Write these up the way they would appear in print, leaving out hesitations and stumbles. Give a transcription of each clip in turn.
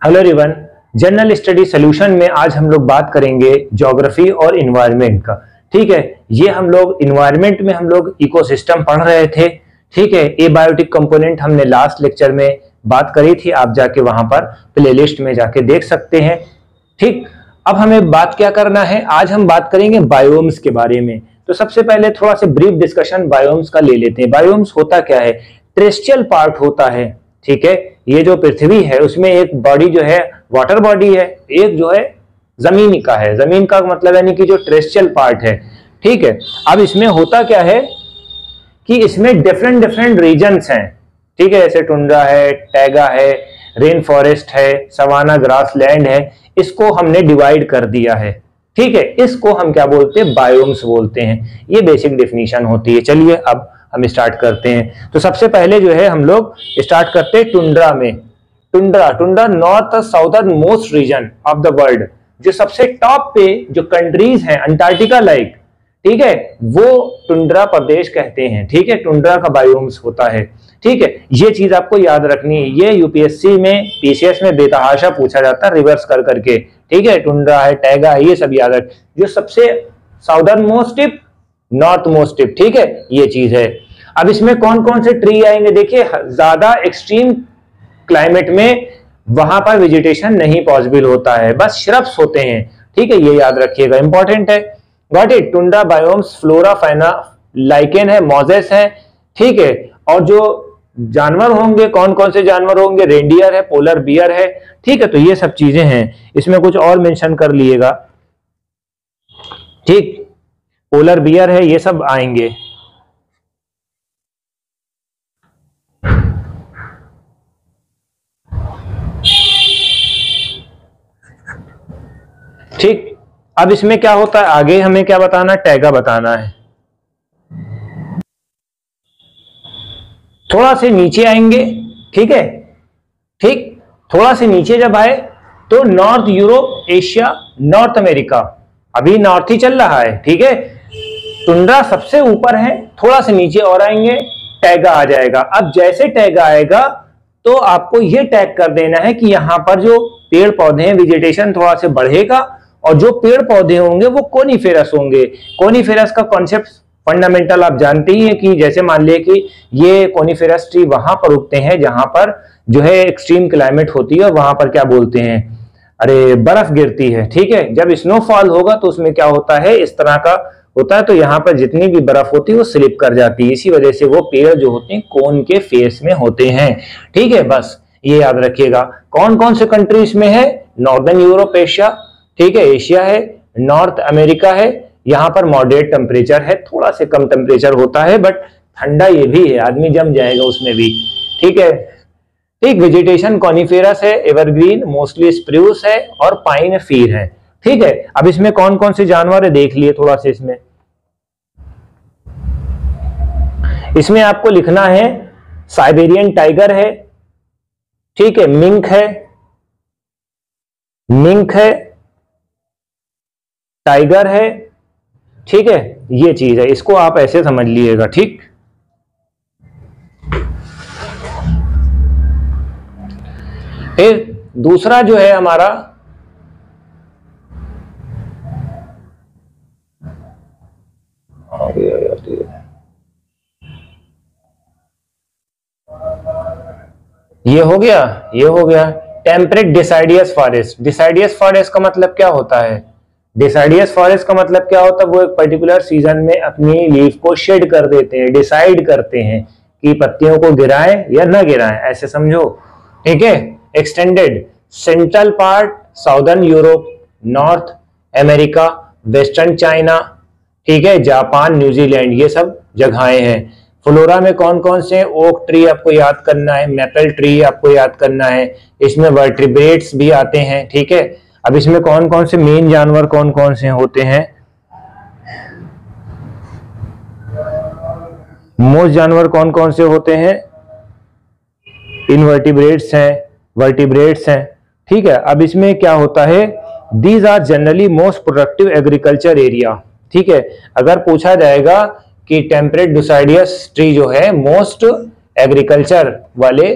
Hello everyone, general study solution में आज हम लोग बात करेंगे ज्योग्राफी और इन्वायरमेंट का। ठीक है, ये हम लोग इन्वायरमेंट में हम लोग इकोसिस्टम पढ़ रहे थे। ठीक है, एबायोटिक कंपोनेंट हमने लास्ट लेक्चर में बात करी थी, आप जाके वहां पर प्लेलिस्ट में जाके देख सकते हैं। ठीक, अब हमें बात क्या करना है, आज हम बात करेंगे बायोम्स के बारे में। तो सबसे पहले थोड़ा सा ब्रीफ डिस्कशन बायोम्स का ले लेते हैं। बायोम्स होता क्या है? टेरेस्ट्रियल पार्ट होता है। ठीक है, ये जो पृथ्वी है उसमें एक बॉडी जो है वाटर बॉडी है, एक जो है जमीन का है। जमीन का मतलब यानी कि जो टेरेस्ट्रियल पार्ट है। ठीक है, अब इसमें होता क्या है कि इसमें डिफरेंट डिफरेंट रीजन्स हैं। ठीक है, जैसे टुंड्रा है, टैगा है, रेन फॉरेस्ट है, सवाना ग्रासलैंड है। इसको हमने डिवाइड कर दिया है। ठीक है, इसको हम क्या बोलते हैं? बायोम्स बोलते हैं। ये बेसिक डेफिनेशन होती है। चलिए अब हम स्टार्ट करते हैं। तो सबसे पहले जो है हम लोग स्टार्ट करते हैं टुंड्रा में। Tundra north southern most region of the world, जो सबसे टॉप पे जो कंट्रीज हैं अंटार्कटिका लाइक, ठीक है, वो टुंड्रा प्रदेश कहते हैं। ठीक है, टुंड्रा का बायोम्स होता है। ठीक है, ये चीज आपको याद रखनी है। ये यूपीएससी में, पीसीएस में बेतहाशा पूछा जाता है रिवर्स कर करके। ठीक है, टुंड्रा है, टैगा है, ये सब याद रख। जो सबसे southern most tip, north most tip. ठीक है, ये चीज है। अब इसमें कौन कौन से ट्री आएंगे? देखिए, ज्यादा एक्सट्रीम क्लाइमेट में वहां पर वेजिटेशन नहीं पॉसिबल होता है, बस श्रब्स होते हैं। ठीक है, ये याद रखिएगा, इंपॉर्टेंट है। Got it? Tundra biomes, flora fauna, lichen है, मोजेस है। ठीक है, और जो जानवर होंगे, कौन कौन से जानवर होंगे? रेंडियर है, पोलर बियर है। ठीक है, तो ये सब चीजें हैं। इसमें कुछ और मेंशन कर लिएगा। ठीक, पोलर बियर है, ये सब आएंगे। ठीक, अब इसमें क्या होता है, आगे हमें क्या बताना? टैगा बताना है। थोड़ा से नीचे आएंगे। ठीक है, ठीक, थोड़ा से नीचे जब आए तो north Europe, Asia, north America, अभी नॉर्थ ही चल रहा है। ठीक है, टुंड्रा सबसे ऊपर है, थोड़ा से नीचे और आएंगे, टैगा आ जाएगा। अब जैसे टैगा आएगा तो आपको ये टैग कर देना है कि यहां पर जो पेड़ पौधे हैं, वेजिटेशन थोड़ा से बढ़ेगा, और जो पेड़ पौधे होंगे वो कोनिफेरस होंगे। कोनिफेरस का कॉन्सेप्ट फंडामेंटल आप जानते ही हैं कि जैसे मान लिया कि ये कोनिफेरस ट्री वहां पर उगते हैं जहां पर जो है एक्सट्रीम क्लाइमेट होती है, और वहां पर क्या बोलते हैं, अरे बर्फ गिरती है। ठीक है, जब स्नोफॉल होगा तो उसमें क्या होता है, इस तरह का होता है, तो यहाँ पर जितनी भी बर्फ होती है वो स्लिप कर जाती है। इसी वजह से वो पेड़ जो होते हैं कोन के फेस में होते हैं। ठीक है, बस ये याद रखिएगा। कौन कौन से कंट्रीज में है? नॉर्दर्न यूरोप, एशिया, ठीक है, एशिया है, नॉर्थ अमेरिका है। यहाँ पर मॉडरेट टेम्परेचर है, थोड़ा से कम टेम्परेचर होता है, बट ठंडा ये भी है, आदमी जम जाएगा उसमें भी। ठीक है, ठीक, वेजिटेशन कॉनिफेरस है, एवरग्रीन, मोस्टली स्प्रूस है, और पाइन फीर है। ठीक है, अब इसमें कौन कौन से जानवर है देख लिए थोड़ा से। इसमें आपको लिखना है साइबेरियन टाइगर है। ठीक है, मिंक है, टाइगर है। ठीक है, ये चीज है, इसको आप ऐसे समझ लीजिएगा। ठीक, फिर दूसरा जो है हमारा ये हो गया टेम्परेट डिसाइडियस फॉरेस्ट। डिसाइडियस फॉरेस्ट का मतलब क्या होता है? डिसाइडियस फॉरेस्ट का मतलब क्या होता है? वो एक पर्टिकुलर सीजन में अपनी लीफ को शेड कर देते हैं, डिसाइड करते हैं कि पत्तियों को गिराएं या ना गिराएं, ऐसे समझो। ठीक है, extended central part, southern Europe, north America, western China, ठीक है, जापान, न्यूजीलैंड, ये सब जगहें हैं। फ्लोरा में कौन कौन से? ओक ट्री आपको याद करना है, मैपल ट्री आपको याद करना है। इसमें वर्टिब्रेट्स भी आते हैं। ठीक है, अब इसमें कौन कौन से मेन जानवर कौन कौन से होते हैं? मोस्ट जानवर कौन कौन से होते हैं? इनवर्टिब्रेट्स हैं, वर्टिब्रेट्स हैं। ठीक है, अब इसमें क्या होता है? These are generally most productive agriculture area. ठीक है, अगर पूछा जाएगा कि टेम्परेट डिसाइडियस ट्री जो है मोस्ट एग्रीकल्चर वाले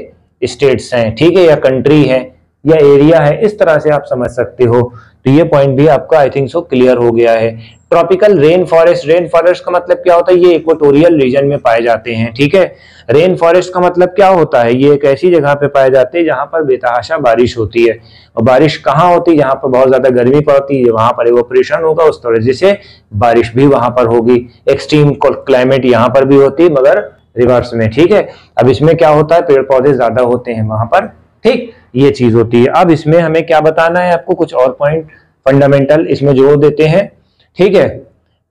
स्टेट्स हैं, ठीक है, या कंट्री है, या एरिया है, इस तरह से आप समझ सकते हो। तो ये पॉइंट भी आपका आई थिंक सो क्लियर हो गया है। Tropical rain forest, rain forest का मतलब क्या होता है, ये इक्वेटोरियल रीजन में पाए जाते हैं, ठीक है। रेन फॉरेस्ट का मतलब क्या होता है, ये एक ऐसी जगह पे पाए जाते हैं जहां पर बेतहाशा बारिश होती है। और बारिश कहाँ होती है, जहां पर बहुत ज्यादा गर्मी पड़ती है, वहां पर इवेपोरेशन होगा, उस तरह से बारिश भी वहां पर होगी। एक्सट्रीम क्लाइमेट यहाँ पर भी होती है मगर रिवर्स में, ठीक है। अब इसमें क्या होता है, पेड़ पौधे ज्यादा होते हैं वहां पर, ठीक, ये चीज होती है। अब इसमें हमें क्या बताना है आपको, कुछ और पॉइंट फंडामेंटल इसमें जोड़ देते हैं, ठीक है।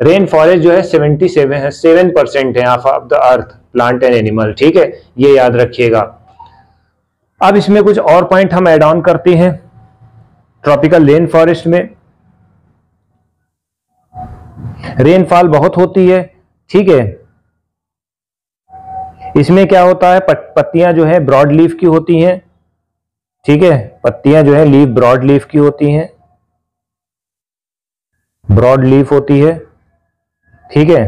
रेन फॉरेस्ट जो है 7% है of the earth plant and animal, ठीक है, ये याद रखिएगा। अब इसमें कुछ और पॉइंट हम ऐड ऑन करते हैं। ट्रॉपिकल रेन फॉरेस्ट में रेनफॉल बहुत होती है, ठीक है। इसमें क्या होता है, पत्तियां जो है ब्रॉड लीफ की होती हैं, ठीक है, पत्तियां जो है लीफ ब्रॉड लीफ की होती हैं, ब्रॉड लीफ होती है, ठीक है।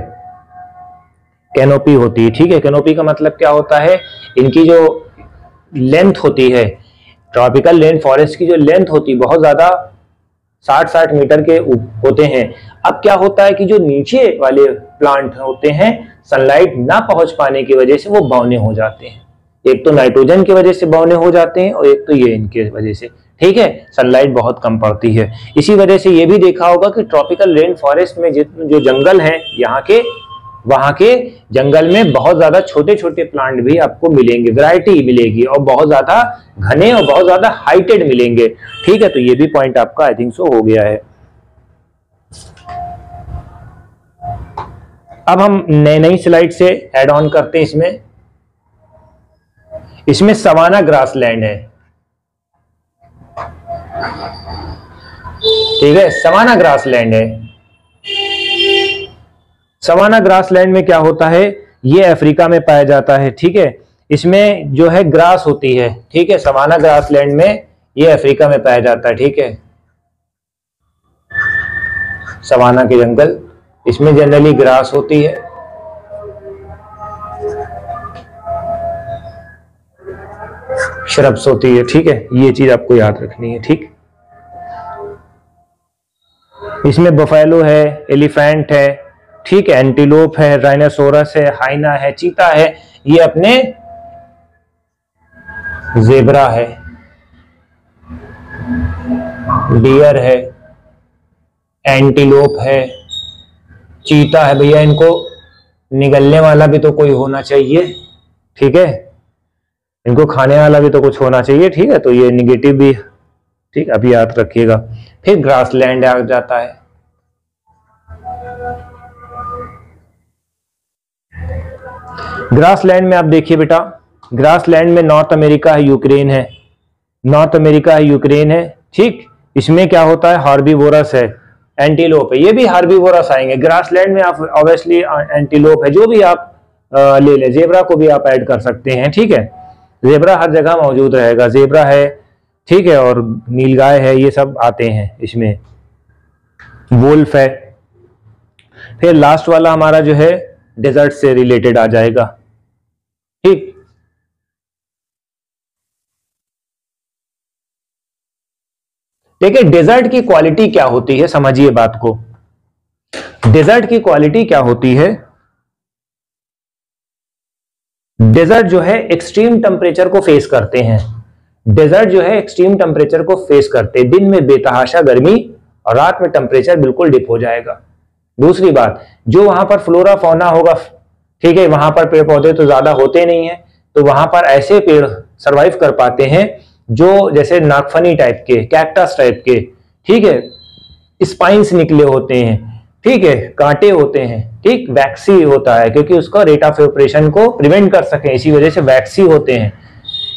कैनोपी होती है, ठीक है। कैनोपी का मतलब क्या होता है, इनकी जो लेंथ होती है, ट्रॉपिकल रेन फॉरेस्ट की जो लेंथ होती है बहुत ज्यादा 60-60 मीटर के होते हैं। अब क्या होता है कि जो नीचे वाले प्लांट होते हैं, सनलाइट ना पहुंच पाने की वजह से वो बौने हो जाते हैं। एक तो नाइट्रोजन की वजह से बौने हो जाते हैं और एक तो ये इनके वजह से, ठीक है, सनलाइट बहुत कम पड़ती है। इसी वजह से ये भी देखा होगा कि ट्रॉपिकल रेन फॉरेस्ट में जो जंगल है यहाँ के, वहां के जंगल में बहुत ज्यादा छोटे छोटे प्लांट भी आपको मिलेंगे, वैरायटी मिलेगी, और बहुत ज्यादा घने और बहुत ज्यादा हाइटेड मिलेंगे, ठीक है। तो ये भी पॉइंट आपका आई थिंक सो हो गया है। अब हम नई स्लाइड से ऐड ऑन करते हैं। इसमें सवाना ग्रासलैंड है, ठीक है, सवाना ग्रासलैंड है। सवाना ग्रासलैंड में क्या होता है, ये अफ्रीका में पाया जाता है, ठीक है। इसमें जो है ग्रास होती है, ठीक है, सवाना ग्रासलैंड में ये अफ्रीका में पाया जाता है, ठीक है। सवाना के जंगल, इसमें जनरली ग्रास होती है, श्रब्स होती है, ठीक है, ये चीज आपको याद रखनी है, ठीक। इसमें बफेलो है, एलिफेंट है, ठीक है, एंटीलोप है, राइनोसोरस है, हाइना है, चीता है, ये अपने ज़ेब्रा है, डियर है, एंटीलोप है, चीता है। भैया इनको निगलने वाला भी तो कोई होना चाहिए, ठीक है, इनको खाने वाला भी तो कुछ होना चाहिए, ठीक है। तो ये निगेटिव भी, ठीक, अभी याद रखिएगा। फिर ग्रासलैंड आ जाता है। ग्रासलैंड में आप देखिए बेटा, ग्रासलैंड में नॉर्थ अमेरिका है, यूक्रेन है, नॉर्थ अमेरिका है, यूक्रेन है, ठीक। इसमें क्या होता है, हार्बीवोरस है, एंटीलोप है, ये भी हार्बीवोरस आएंगे। ग्रासलैंड में आप ऑब्वियसली एंटीलोप है, जो भी आप ले लें, जेब्रा को भी आप ऐड कर सकते हैं, ठीक है। जेब्रा हर जगह मौजूद रहेगा, जेब्रा है, ठीक है, और नीलगाय है, ये सब आते हैं इसमें, वुल्फ है। फिर लास्ट वाला हमारा जो है डेजर्ट से रिलेटेड आ जाएगा, ठीक। देखिए डेजर्ट की क्वालिटी क्या होती है, समझिए बात को। डेजर्ट की क्वालिटी क्या होती है, डेजर्ट जो है एक्सट्रीम टेम्परेचर को फेस करते हैं। डेजर्ट जो है एक्सट्रीम टेम्परेचर को फेस करते हैं, दिन में बेतहाशा गर्मी और रात में टेम्परेचर बिल्कुल डिप हो जाएगा। दूसरी बात, जो वहां पर फ्लोरा फौना होगा, ठीक है, वहां पर पेड़ पौधे तो ज्यादा होते नहीं है, तो वहां पर ऐसे पेड़ सरवाइव कर पाते हैं जो जैसे नागफनी टाइप के, कैक्टस टाइप के, ठीक है, स्पाइन्स निकले होते हैं, ठीक है, कांटे होते हैं, ठीक, वैक्सी होता है क्योंकि उसका रेट ऑफ इवेपोरेशन को प्रिवेंट कर सके, इसी वजह से वैक्सी होते हैं,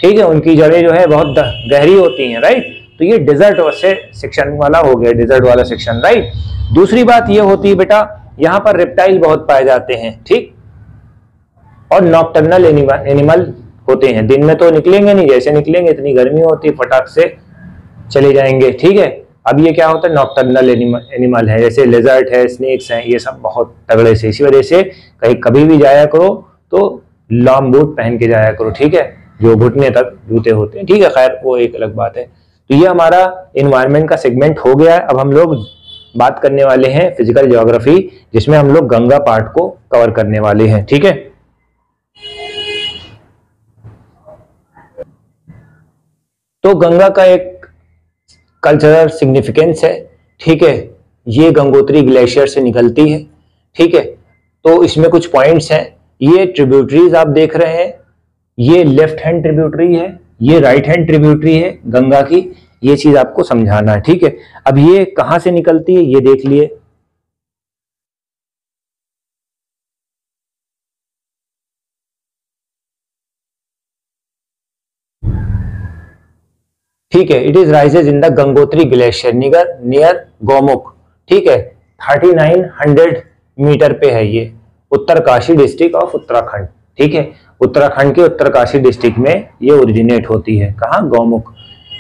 ठीक है, उनकी जड़ें जो है बहुत गहरी होती हैं, राइट। तो ये डेजर्ट से सेक्शन वाला हो गया, डेजर्ट वाला सेक्शन, राइट। दूसरी बात ये होती है बेटा, यहाँ पर रेप्टाइल बहुत पाए जाते हैं, ठीक, और नॉक्टर्नल एनिमल होते हैं। दिन में तो निकलेंगे नहीं, जैसे निकलेंगे इतनी गर्मी होती है फटाक से चले जाएंगे, ठीक है। अब ये क्या होता है, नॉक्टर्नल एनिमल है, जैसे लेजर्ट है, स्नेक्स हैं, ये सब बहुत तगड़े से। इसी वजह से कहीं कभी भी जाया करो तो लॉन्ग बूट पहन के जाया करो, ठीक है, जो घुटने तक जूते होते हैं, ठीक है। खैर वो एक अलग बात है। तो ये हमारा इन्वायरमेंट का सेगमेंट हो गया है। अब हम लोग बात करने वाले हैं फिजिकल ज्योग्राफी, जिसमें हम लोग गंगा पार्ट को कवर करने वाले हैं। ठीक है, तो गंगा का एक कल्चरल सिग्निफिकेंस है। ठीक है, ये गंगोत्री ग्लेशियर से निकलती है। ठीक है, तो इसमें कुछ पॉइंट्स हैं। ये ट्रिब्यूटरीज आप देख रहे हैं, ये लेफ्ट हैंड ट्रिब्यूटरी है, ये राइट हैंड ट्रिब्यूटरी है गंगा की। ये चीज आपको समझाना है। ठीक है, अब ये कहां से निकलती है ये देख लिए। ठीक है, it is rises in the Gangotri glacier near Gomukh. ठीक है, 3900 मीटर पे है ये, उत्तरकाशी डिस्ट्रिक्ट ऑफ उत्तराखंड। ठीक है, उत्तराखंड के उत्तरकाशी डिस्ट्रिक्ट में ये ओरिजिनेट होती है। कहाँ? गौमुख।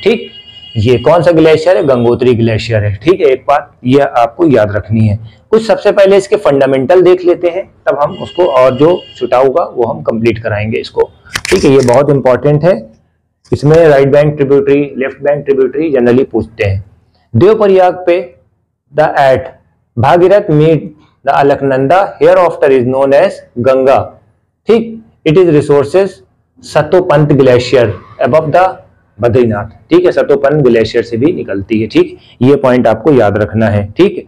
ठीक, ये कौन सा ग्लेशियर है? गंगोत्री ग्लेशियर है। ठीक है, एक बात ये आपको याद रखनी है। कुछ सबसे पहले इसके फंडामेंटल देख लेते हैं, तब हम उसको और जो छुटा होगा वो हम कंप्लीट कराएंगे इसको। ठीक है, ये बहुत इंपॉर्टेंट है। इसमें right bank tributary, left bank tributary generally पूछते हैं। देवप्रयाग पे the at Bhagirath meet the Alaknanda here after is known as Ganga. ठीक, it is resources Satopanth glacier above the Badrinath. ठीक है, सतोपंत ग्लेशियर से भी निकलती है। ठीक, ये पॉइंट आपको याद रखना है। ठीक है,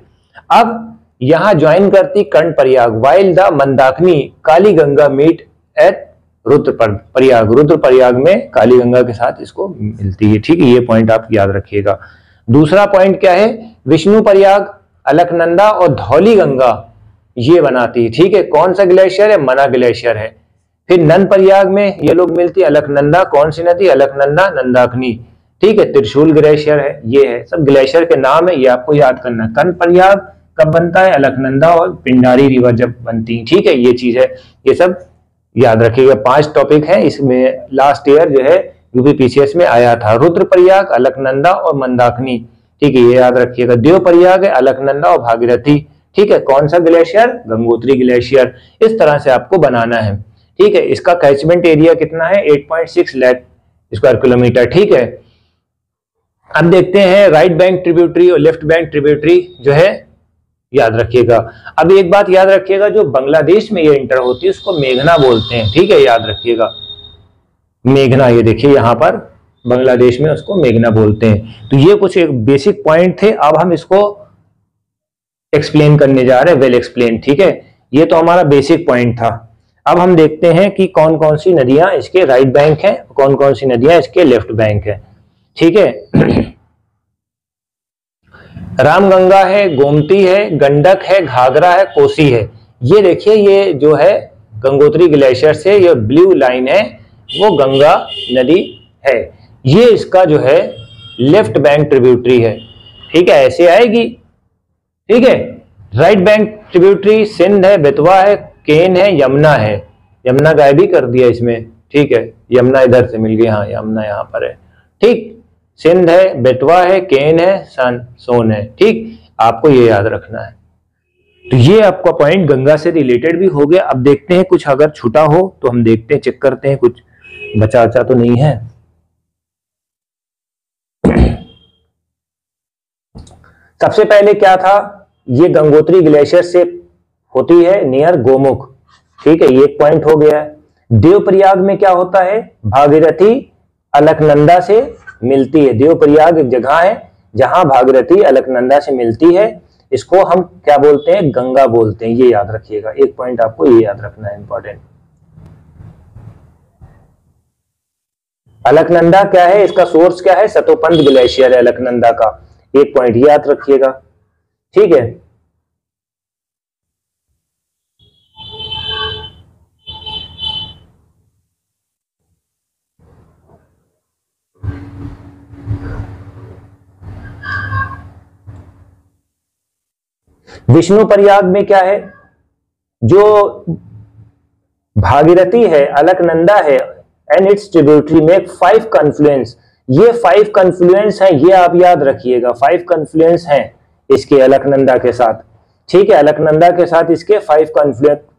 अब यहां ज्वाइन करती Karnaprayag while the Mandakini Kali Ganga meet at Rudraprayag. Rudraprayag में काली गंगा के साथ इसको मिलती है। ठीक है, ये पॉइंट आप याद रखिएगा। दूसरा पॉइंट क्या है? विष्णु प्रयाग, अलकनंदा और धौली गंगा ये बनाती है। ठीक है, कौन सा ग्लेशियर है? मना ग्लेशियर है। फिर नंद प्रयाग में ये लोग मिलती है। अलकनंदा कौन सी नदी? अलकनंदा नंदाकिनी। ठीक है, त्रिशूल ग्लेशियर है। ये है सब ग्लेशियर के नाम है, ये आपको याद करना। कर्ण प्रयाग कब बनता है? अलकनंदा और पिंडारी रिवर जब बनती है। ठीक है, ये चीज है, ये सब याद रखिएगा। 5 टॉपिक है इसमें। लास्ट ईयर जो है यूपीपीसीएस में आया था। रुद्रप्रयाग, अलकनंदा और मंदाकिनी। ठीक है, ये याद रखिएगा। देवप्रयाग है, अलकनंदा और भागीरथी। ठीक है, कौन सा ग्लेशियर? गंगोत्री ग्लेशियर। इस तरह से आपको बनाना है। ठीक है, इसका कैचमेंट एरिया कितना है? 8.6 लाख स्क्वायर किलोमीटर। ठीक है, अब देखते हैं राइट बैंक ट्रिब्यूटरी और लेफ्ट बैंक ट्रिब्यूटरी जो है याद रखिएगा। अब एक बात याद रखिएगा, जो बांग्लादेश में ये इंटर होती है उसको मेघना बोलते हैं। ठीक है, याद रखिएगा, मेघना। ये देखिए यहाँ पर बांग्लादेश में उसको मेघना बोलते हैं। तो ये कुछ एक बेसिक पॉइंट थे। अब हम इसको एक्सप्लेन करने जा रहे हैं, वेल एक्सप्लेन। ठीक है, ये तो हमारा बेसिक पॉइंट था। अब हम देखते हैं कि कौन कौन सी नदियां इसके राइट बैंक हैं, कौन कौन सी नदियां इसके लेफ्ट बैंक है। ठीक है, रामगंगा है, गोमती है, गंडक है, घाघरा है, कोसी है। ये देखिए, ये जो है गंगोत्री ग्लेशियर से ये ब्लू लाइन है वो गंगा नदी है। ये इसका जो है लेफ्ट बैंक ट्रिब्यूटरी है। ठीक है, ऐसे आएगी। ठीक है, राइट बैंक ट्रिब्यूटरी सिंध है, बेतवा है, केन है, यमुना है। यमुना गायब भी कर दिया इसमें। ठीक है, यमुना इधर से मिल गई। हाँ, यमुना यहाँ पर है। ठीक, सिंध है, बेतवा है, केन है, सोन है। ठीक, आपको ये याद रखना है। तो ये आपका पॉइंट गंगा से रिलेटेड भी हो गया। अब देखते हैं कुछ अगर छूटा हो तो हम देखते हैं, चेक करते हैं कुछ बचा बचा तो नहीं है। सबसे पहले क्या था? ये गंगोत्री ग्लेशियर से होती है नियर गोमुख। ठीक है, ये एक पॉइंट हो गया है। देवप्रयाग में क्या होता है? भागीरथी अलकनंदा से मिलती है। देवप्रयाग एक जगह है जहां भागीरथी अलकनंदा से मिलती है। इसको हम क्या बोलते हैं? गंगा बोलते हैं। ये याद रखिएगा, एक पॉइंट आपको ये याद रखना है, इंपॉर्टेंट। अलकनंदा क्या है? इसका सोर्स क्या है? सतोपंत ग्लेशियर है अलकनंदा का। एक पॉइंट याद रखिएगा। ठीक है, विष्णु प्रयाग में क्या है? जो भागीरथी है, अलकनंदा है एंड इट्स ट्रिब्यूटरी में 5 कन्फ्लुएंस। ये 5 कन्फ्लुएंस है, ये आप याद रखिएगा। 5 कन्फ्लुएंस हैं इसके अलकनंदा के साथ। ठीक है, अलकनंदा के साथ इसके 5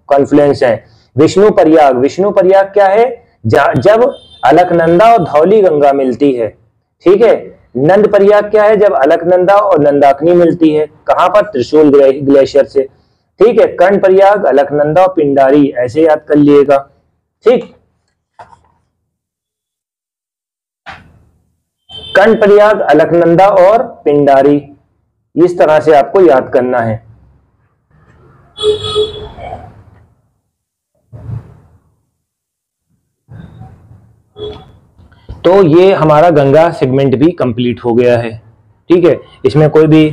कन्फ्लुएंस हैं। विष्णु प्रयाग, विष्णु प्रयाग क्या है? जब अलकनंदा और धौली गंगा मिलती है। ठीक है, नंद प्रयाग क्या है? जब अलकनंदा और नंदाकिनी मिलती है, कहां पर? त्रिशूल ग्लेशियर से। ठीक है, कर्ण प्रयाग, अलकनंदा और पिंडारी, ऐसे याद कर लिएगा। ठीक, कर्ण प्रयाग, अलकनंदा और पिंडारी, इस तरह से आपको याद करना है। तो ये हमारा गंगा सेगमेंट भी कंप्लीट हो गया है। ठीक है, इसमें कोई भी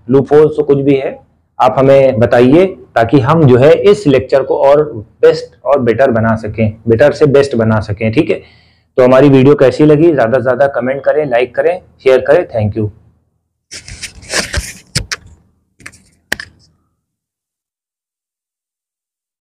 लूपहोल्स कुछ भी है आप हमें बताइए, ताकि हम जो है इस लेक्चर को और बेस्ट और बेटर बना सकें, बेटर से बेस्ट बना सकें। ठीक है, तो हमारी वीडियो कैसी लगी ज्यादा से ज्यादा कमेंट करें, लाइक करें, शेयर करें। Thank you.